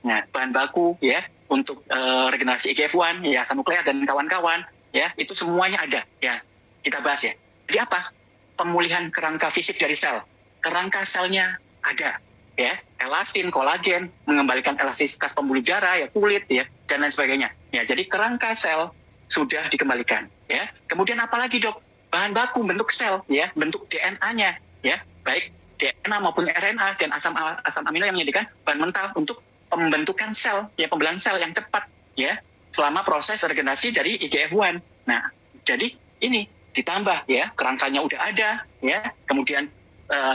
Nah, bahan baku, ya, untuk regenerasi IGF-1, ya, asam nukleat dan kawan-kawan, ya, itu semuanya ada, ya. Kita bahas, ya. Jadi apa? Pemulihan kerangka fisik dari sel. Kerangka selnya ada, ya, elastin, kolagen, mengembalikan elastisitas pembuluh darah, ya, kulit, ya, dan lain sebagainya. Ya, jadi kerangka sel sudah dikembalikan, ya. Kemudian apalagi dok? Bahan baku bentuk sel, ya, bentuk DNA-nya, ya, baik DNA maupun RNA dan asam amino yang menyediakan bahan mentah untuk pembentukan sel, ya, pembelahan sel yang cepat, ya, selama proses regenerasi dari IGF-1. Nah, jadi ini ditambah, ya, kerangkanya udah ada, ya, kemudian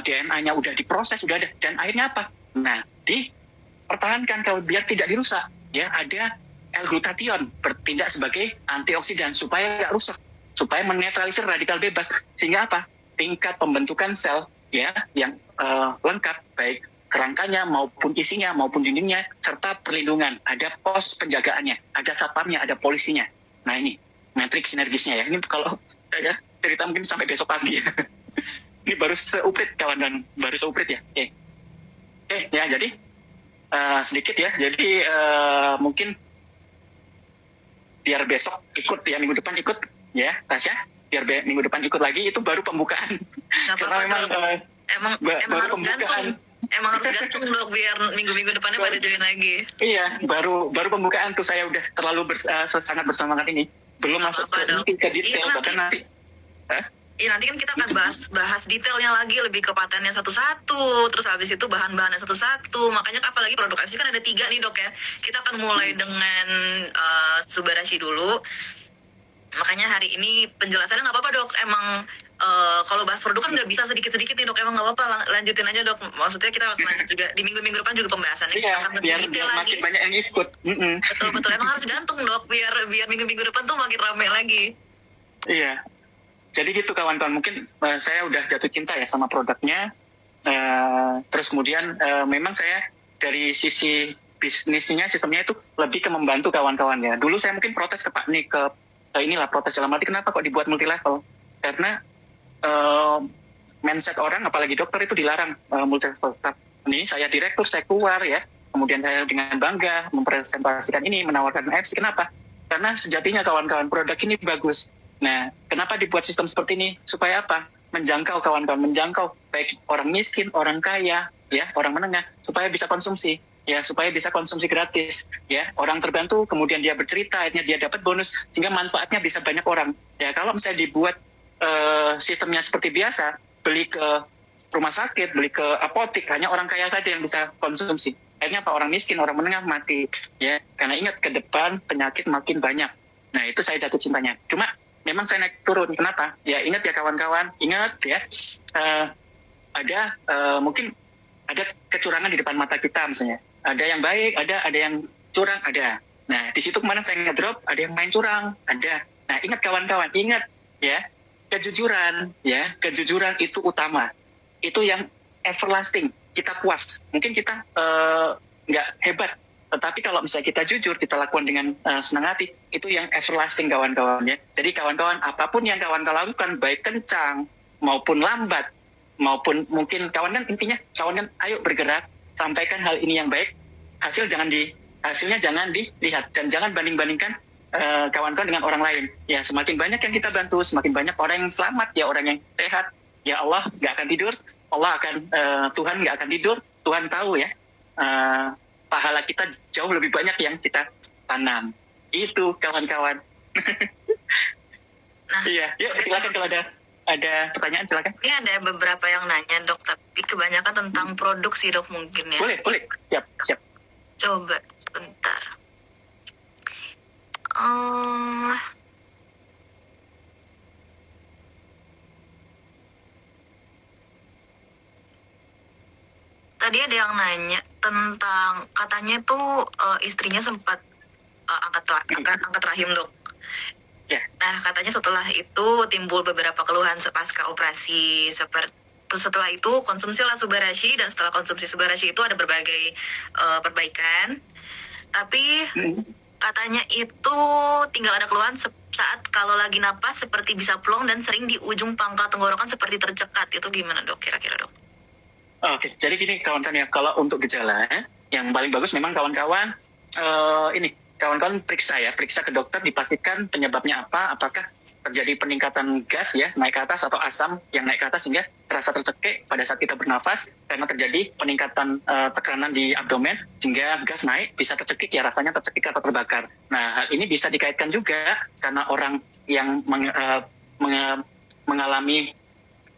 DNA-nya udah diproses, udah ada, dan akhirnya apa? Nah, dipertahankan kalau biar tidak dirusak, ya, ada L-glutathione bertindak sebagai antioksidan supaya nggak rusak, supaya menetralisir radikal bebas, sehingga apa? Tingkat pembentukan sel, ya, yang lengkap, baik kerangkanya maupun isinya maupun dindingnya, serta perlindungan, ada pos penjagaannya, ada satpamnya, ada polisinya. Nah, ini matriks sinergisnya ya. Ini kalau saya cerita mungkin sampai besok pagi ya. Ini baru seuprit kawan, baru seuprit ya. Oke, ya jadi sedikit ya. Jadi mungkin biar besok ikut ya, minggu depan ikut ya, Tasya. Biar minggu depan ikut lagi, itu baru pembukaan. Karena memang emang baru harus pembukaan. Emang harus gantung dok biar minggu-minggu depannya pada join lagi. Iya, baru pembukaan tuh saya udah terlalu sangat bersemangat ini. Belum masuk ke detail, bahkan nanti. Iya, nanti kan kita akan bahas detailnya lagi, lebih ke patennya satu-satu, terus habis itu bahan-bahannya satu-satu. Makanya apalagi produk AFC kan ada 3 nih dok ya. Kita akan mulai dengan Subarashi dulu. Makanya hari ini penjelasannya nggak apa-apa dok. Emang kalau bahas produk kan nggak bisa sedikit-sedikit nih dok. Emang nggak apa-apa, lanjutin aja dok. Maksudnya kita akan lanjut juga di minggu-minggu depan juga pembahasannya. Iya, akan biar detail makin lagi. banyak yang ikut. Betul. Emang harus gantung dok, biar minggu-minggu depan tuh makin rame lagi. Iya. Jadi gitu kawan-kawan, mungkin saya udah jatuh cinta ya sama produknya. Terus kemudian memang saya dari sisi bisnisnya, sistemnya itu lebih ke membantu kawan-kawan ya. Dulu saya mungkin protes ke Pak Nik, inilah protes dalam arti kenapa kok dibuat multi level? Karena mindset orang, apalagi dokter itu dilarang multi level. Ini saya direktur, saya keluar ya. Kemudian saya dengan bangga mempresentasikan ini, menawarkan AFC. Kenapa? Karena sejatinya kawan-kawan produk ini bagus. Nah, kenapa dibuat sistem seperti ini? Supaya apa? Menjangkau kawan-kawan, menjangkau baik orang miskin, orang kaya, ya, orang menengah, supaya bisa konsumsi, ya, supaya bisa konsumsi gratis, ya, orang terbantu, kemudian dia bercerita, akhirnya dia dapat bonus, sehingga manfaatnya bisa banyak orang. Ya, kalau misalnya dibuat sistemnya seperti biasa, beli ke rumah sakit, beli ke apotek, hanya orang kaya saja yang bisa konsumsi. Akhirnya apa? Orang miskin, orang menengah mati, ya, karena ingat ke depan penyakit makin banyak. Nah, itu saya jatuh cintanya. Cuma memang saya naik turun. Kenapa? Ya ingat ya kawan-kawan, ingat ya, ada mungkin ada kecurangan di depan mata kita misalnya. Ada yang baik, ada yang curang, ada. Nah, di situ kemarin saya ngedrop, ada yang main curang, ada. Nah, ingat kawan-kawan, ingat ya, kejujuran itu utama. Itu yang everlasting, kita puas. Mungkin kita nggak hebat, tetapi kalau misalnya kita jujur, kita lakukan dengan senang hati, itu yang everlasting kawan-kawan ya. Jadi kawan-kawan, apapun yang kawan-kawan lakukan, baik kencang maupun lambat, maupun mungkin kawan kan intinya, kawan kan ayo bergerak, sampaikan hal ini yang baik, hasilnya jangan dilihat, dan jangan banding-bandingkan kawan-kawan dengan orang lain. Ya, semakin banyak yang kita bantu, semakin banyak orang yang selamat, ya, orang yang sehat, ya Allah nggak akan tidur, Tuhan nggak akan tidur, Tuhan tahu ya, pahala kita jauh lebih banyak yang kita tanam. Itu kawan-kawan. Nah, iya, yuk silakan kalau ada pertanyaan silakan. Ini ada beberapa yang nanya dok, tapi kebanyakan tentang produk sih dok mungkin ya. Boleh. Siap. Coba sebentar. Tadi ada yang nanya tentang katanya tuh istrinya sempat angkat rahim dok. Ya. Nah, katanya setelah itu timbul beberapa keluhan pasca operasi setelah itu konsumsilah Subarashi, dan setelah konsumsi Subarashi itu ada berbagai perbaikan. Tapi katanya itu tinggal ada keluhan saat kalau lagi napas seperti bisa plong dan sering di ujung pangkal tenggorokan seperti tercekat. Itu gimana dok kira-kira dok? Oke, jadi gini kawan-kawan ya, kalau untuk gejala yang paling bagus memang kawan-kawan kawan-kawan periksa ke dokter, dipastikan penyebabnya apa, apakah terjadi peningkatan gas ya naik ke atas atau asam yang naik ke atas sehingga terasa tercekik pada saat kita bernafas karena terjadi peningkatan tekanan di abdomen sehingga gas naik, bisa tercekik ya, rasanya tercekik atau terbakar. Nah, hal ini bisa dikaitkan juga karena orang yang mengalami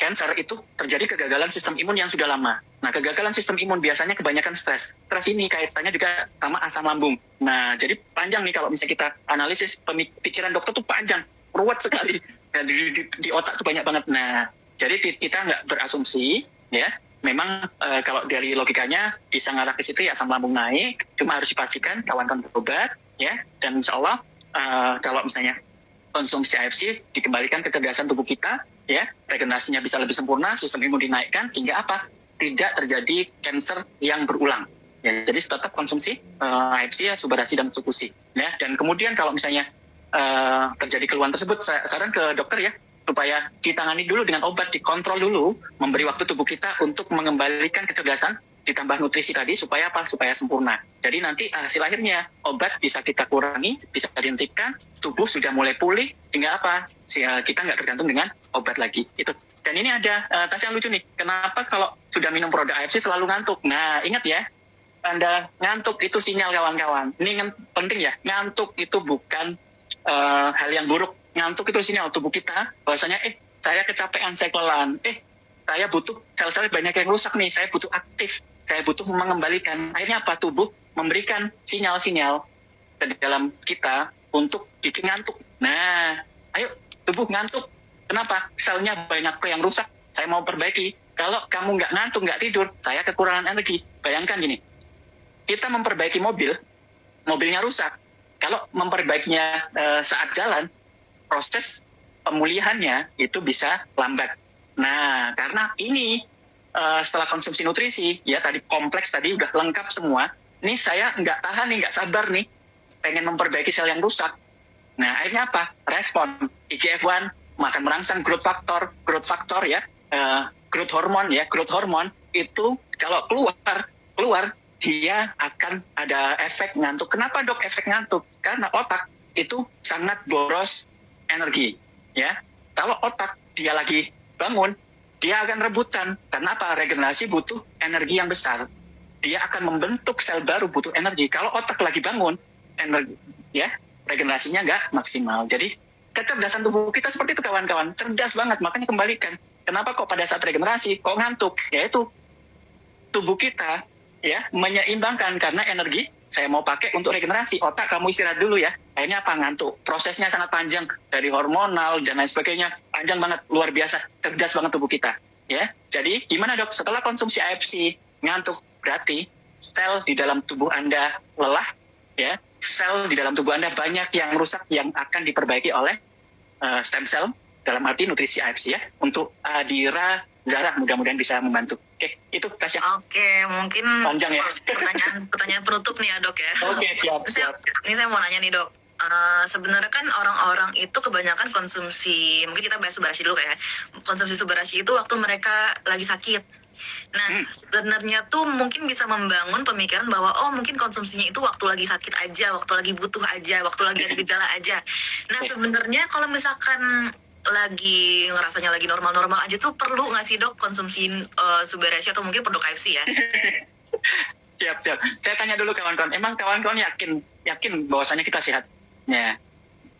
cancer itu terjadi kegagalan sistem imun yang sudah lama. Nah, kegagalan sistem imun biasanya kebanyakan stres. Stres ini kaitannya juga sama asam lambung. Nah, jadi panjang nih kalau misalnya kita analisis, pikiran dokter tuh panjang, ruwet sekali. Dan di otak tuh banyak banget. Nah, jadi kita nggak berasumsi, ya. Memang kalau dari logikanya bisa ngarah ke situ ya, asam lambung naik. Cuma harus dipastikan kawan-kawan berobat, ya. Dan insya Allah kalau misalnya konsumsi AFC dikembalikan kecerdasan tubuh kita, ya, regenerasinya bisa lebih sempurna, sistem imun dinaikkan, sehingga apa? Tidak terjadi kanker yang berulang. Ya, jadi tetap konsumsi AFC ya, Subarashi dan Tsukushi. Ya, dan kemudian kalau misalnya terjadi keluhan tersebut, saran ke dokter ya, supaya ditangani dulu dengan obat, dikontrol dulu, memberi waktu tubuh kita untuk mengembalikan kecerdasan, ditambah nutrisi tadi, supaya apa? Supaya sempurna. Jadi nanti hasil akhirnya obat bisa kita kurangi, bisa dihentikan, tubuh sudah mulai pulih, sehingga apa? Kita nggak tergantung dengan obat lagi. Itu. Dan ini ada tas yang lucu nih, kenapa kalau sudah minum produk AFC selalu ngantuk? Nah, ingat ya, Anda ngantuk itu sinyal kawan-kawan. Ini penting ya, ngantuk itu bukan hal yang buruk. Ngantuk itu sinyal tubuh kita bahwasanya saya kecapean, saya kelelahan, saya butuh sel-sel banyak yang rusak nih, saya butuh aktif, saya butuh mengembalikan. Akhirnya apa? Tubuh memberikan sinyal-sinyal ke dalam kita untuk bikin ngantuk. Nah, ayo tubuh ngantuk. Kenapa? Selnya banyak yang rusak, saya mau perbaiki. Kalau kamu nggak ngantuk, nggak tidur, saya kekurangan energi. Bayangkan gini, kita memperbaiki mobil, mobilnya rusak. Kalau memperbaikinya saat jalan, proses pemulihannya itu bisa lambat. Nah, karena ini setelah konsumsi nutrisi, ya tadi kompleks tadi udah lengkap semua. Ini saya nggak tahan nih, nggak sabar nih, pengen memperbaiki sel yang rusak. Nah, akhirnya apa? Respon IGF-1, makan merangsang growth factor ya, growth hormone itu kalau keluar dia akan ada efek ngantuk. Kenapa dok efek ngantuk? Karena otak itu sangat boros energi, ya. Kalau otak dia lagi bangun, dia akan rebutan. Karena apa? Regenerasi butuh energi yang besar. Dia akan membentuk sel baru, butuh energi. Kalau otak lagi bangun, energi, ya, regenerasinya nggak maksimal. Jadi kecerdasan tubuh kita seperti itu kawan-kawan, cerdas banget. Makanya kembalikan. Kenapa kok pada saat regenerasi kok ngantuk? Yaitu tubuh kita ya menyeimbangkan, karena energi saya mau pakai untuk regenerasi, otak kamu istirahat dulu ya. Akhirnya apa? Ngantuk. Prosesnya sangat panjang, dari hormonal dan lain sebagainya, panjang banget, luar biasa, cerdas banget tubuh kita ya. Jadi gimana dok? Setelah konsumsi AFC ngantuk, berarti sel di dalam tubuh Anda lelah ya, sel di dalam tubuh Anda banyak yang rusak yang akan diperbaiki oleh stem cell, dalam arti nutrisi AFC ya, untuk Adira Zara, mudah-mudahan bisa membantu. Oke, itu Tasya. Oke, mungkin panjang ya. Pertanyaan penutup nih ya dok ya. Oke, siap. Ini saya mau nanya nih dok. Sebenarnya kan orang-orang itu kebanyakan konsumsi, mungkin kita bahas subarashi dulu kayak, konsumsi subarashi itu waktu mereka lagi sakit. Nah, sebenarnya tuh mungkin bisa membangun pemikiran bahwa mungkin konsumsinya itu waktu lagi sakit aja, waktu lagi butuh aja, waktu lagi ada gejala aja. Nah, sebenarnya kalau misalkan lagi ngerasanya lagi normal-normal aja tuh perlu nggak sih dok konsumsi subarashi atau mungkin produk KFC ya? Siap. Saya tanya dulu kawan-kawan, emang kawan-kawan yakin bahwasanya kita sehat? Ya,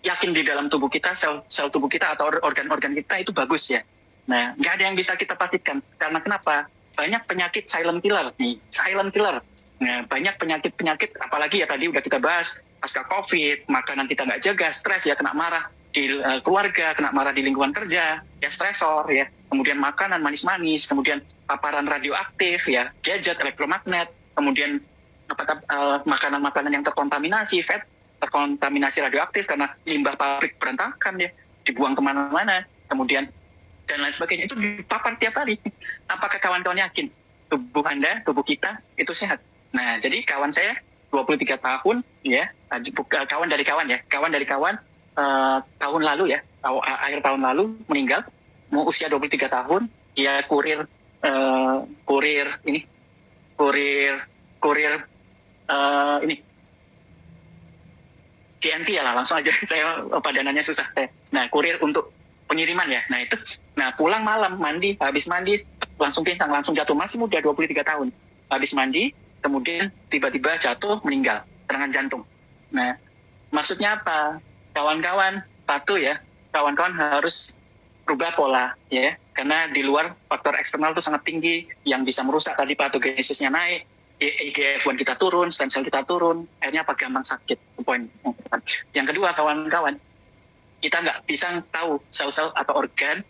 yakin di dalam tubuh kita, sel tubuh kita atau organ-organ kita itu bagus ya? Nah, nggak ada yang bisa kita pastikan. Karena kenapa? Banyak penyakit silent killer nih, silent killer. Nah, banyak penyakit, apalagi ya tadi udah kita bahas, pasca COVID, makanan kita nggak jaga, stres ya, kena marah di keluarga, kena marah di lingkungan kerja, ya stresor ya, kemudian makanan manis-manis, kemudian paparan radioaktif ya, gadget, elektromagnet, kemudian makanan-makanan yang terkontaminasi terkontaminasi radioaktif karena limbah pabrik berantakan ya, dibuang kemana-mana, kemudian dan lain sebagainya, itu dipapar tiap hari. Apakah kawan-kawan yakin tubuh Anda, tubuh kita itu sehat? Nah, jadi kawan saya 23 tahun ya, kawan dari kawan tahun lalu ya, akhir tahun lalu meninggal, mau usia 23 tahun, ya kurir GNT ya lah, langsung aja saya padanannya susah saya. Nah, kurir untuk pengiriman ya. Nah pulang malam, habis mandi langsung pingsan, langsung jatuh, masih muda 23 tahun. Habis mandi, kemudian tiba-tiba jatuh, meninggal, serangan jantung. Nah, maksudnya apa? Kawan-kawan patuh ya, kawan-kawan harus rubah pola ya, karena di luar faktor eksternal itu sangat tinggi yang bisa merusak, tadi patogenesisnya naik, IGF-1 kita turun, stem cell kita turun, akhirnya apa? Gampang sakit. Poin. Yang kedua kawan-kawan, kita nggak bisa tahu sel-sel atau organ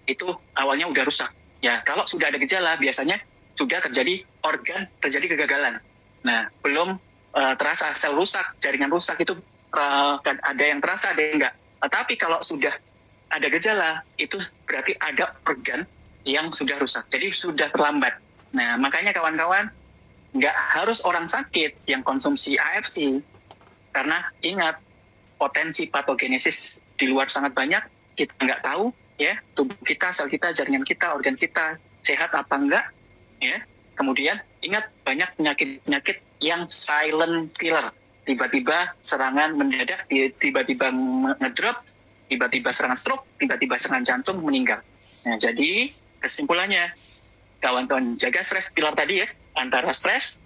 itu awalnya udah rusak. Ya, kalau sudah ada gejala, biasanya sudah terjadi kegagalan. Nah, belum terasa sel rusak, jaringan rusak itu ada yang terasa, ada yang enggak. Tapi kalau sudah ada gejala, itu berarti ada organ yang sudah rusak. Jadi sudah terlambat. Nah, makanya kawan-kawan, nggak harus orang sakit yang konsumsi AFC. Karena ingat, potensi patogenesis di luar sangat banyak, kita nggak tahu ya, tubuh kita, sel kita, jaringan kita, organ kita sehat apa enggak ya. Kemudian ingat, banyak penyakit yang silent killer, tiba-tiba serangan mendadak, tiba-tiba ngedrop, tiba-tiba serangan stroke, tiba-tiba serangan jantung, meninggal. Nah, jadi kesimpulannya, kawan-kawan, jaga stres, pilar tadi ya, antara stres,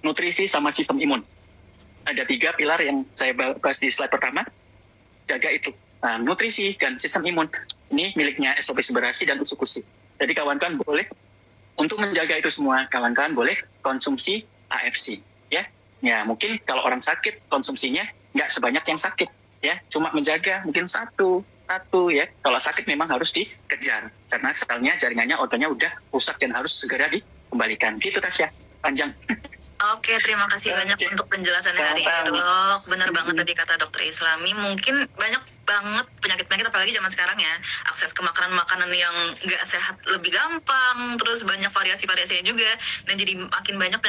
nutrisi, sama sistem imun. Ada 3 pilar yang saya bahas di slide pertama, jaga itu. Nah, nutrisi dan sistem imun, ini miliknya SOP Subarasi dan Utsukushi. Jadi kawan-kawan boleh, untuk menjaga itu semua, kawan-kawan boleh konsumsi AFC. Ya, mungkin kalau orang sakit, konsumsinya nggak sebanyak yang sakit. Ya, cuma menjaga mungkin satu ya. Kalau sakit memang harus dikejar, karena selnya, jaringannya, organnya udah rusak dan harus segera dikembalikan. Gitu, Tasya. Panjang. Oke, terima kasih banyak untuk penjelasannya hari ini, Dok. Benar banget tadi kata Dokter Islami. Mungkin banyak banget penyakit-penyakit, apalagi zaman sekarang ya, akses ke makanan-makanan yang nggak sehat lebih gampang, terus banyak variasi-variasinya juga, dan jadi makin banyak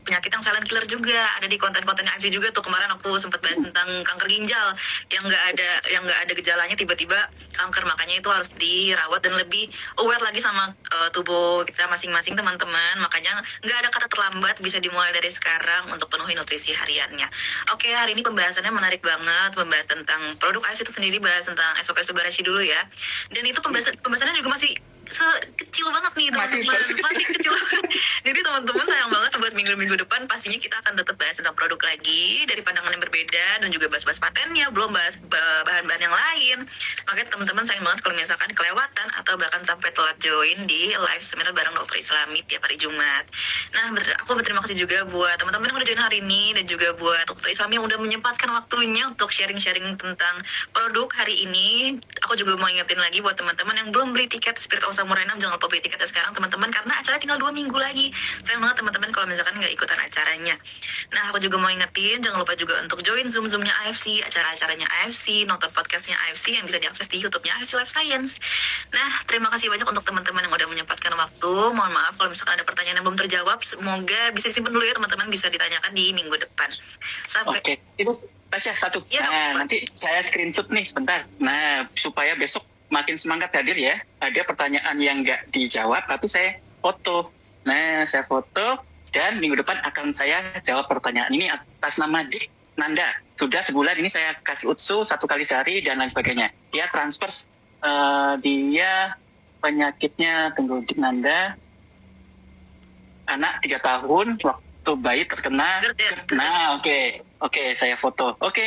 penyakit yang silent killer juga. Ada di konten-kontennya AFC juga tuh, kemarin aku sempat bahas tentang kanker ginjal yang nggak ada gejalanya, tiba-tiba kanker, makanya itu harus dirawat dan lebih aware lagi sama tubuh kita masing-masing, teman-teman. Makanya nggak ada kata terlambat, bisa dimulai dari sekarang untuk penuhi nutrisi hariannya. Oke, hari ini pembahasannya menarik banget, membahas tentang produk AFC itu sendiri, bahas tentang SOP Subarashi dulu ya. Dan itu pembahasannya juga masih kecil banget nih teman-teman, masih kecil banget. Jadi teman-teman, sayang banget buat minggu-minggu depan pastinya kita akan tetap bahas tentang produk lagi dari pandangan yang berbeda, dan juga bahas-bahas patennya, belum bahas bahan-bahan yang lain. Makanya teman-teman, sayang banget kalau misalkan kelewatan atau bahkan sampai telat join di live seminar bareng Dokter Islami tiap hari Jumat. Nah, aku berterima kasih juga buat teman-teman yang udah join hari ini, dan juga buat Dokter Islami yang udah menyempatkan waktunya untuk sharing-sharing tentang produk hari ini. Aku juga mau ingetin lagi buat teman-teman yang belum beli tiket Spirit of Samurai 6, jangan lupa beli tiketnya sekarang teman-teman, karena acara tinggal 2 minggu lagi. Sayang banget teman-teman kalau misalkan nggak ikutan acaranya. Nah, aku juga mau ingetin, jangan lupa juga untuk join Zoom-Zoomnya AFC, acara-acaranya AFC, nonton podcastnya AFC yang bisa diakses di YouTube-nya AFC Life Science. Nah, terima kasih banyak untuk teman-teman yang udah menyempatkan waktu. Mohon maaf kalau misalkan ada pertanyaan yang belum terjawab, semoga bisa disimpan dulu ya teman-teman, bisa ditanyakan di minggu depan. Sampai. Oke, itu Tasya satu. Ya, nah, nanti saya screenshot nih sebentar. Nah, supaya besok makin semangat hadir ya. Ada pertanyaan yang nggak dijawab, tapi saya foto. Nah, saya foto, dan minggu depan akan saya jawab pertanyaan ini atas nama Dik Nanda. Sudah sebulan ini saya kasih UTSU 1 kali sehari dan lain sebagainya. Dia transfer, dia penyakitnya, tunggu, Dik Nanda, anak 3 tahun, waktu bayi terkena. Nah, oke, saya foto. Oke.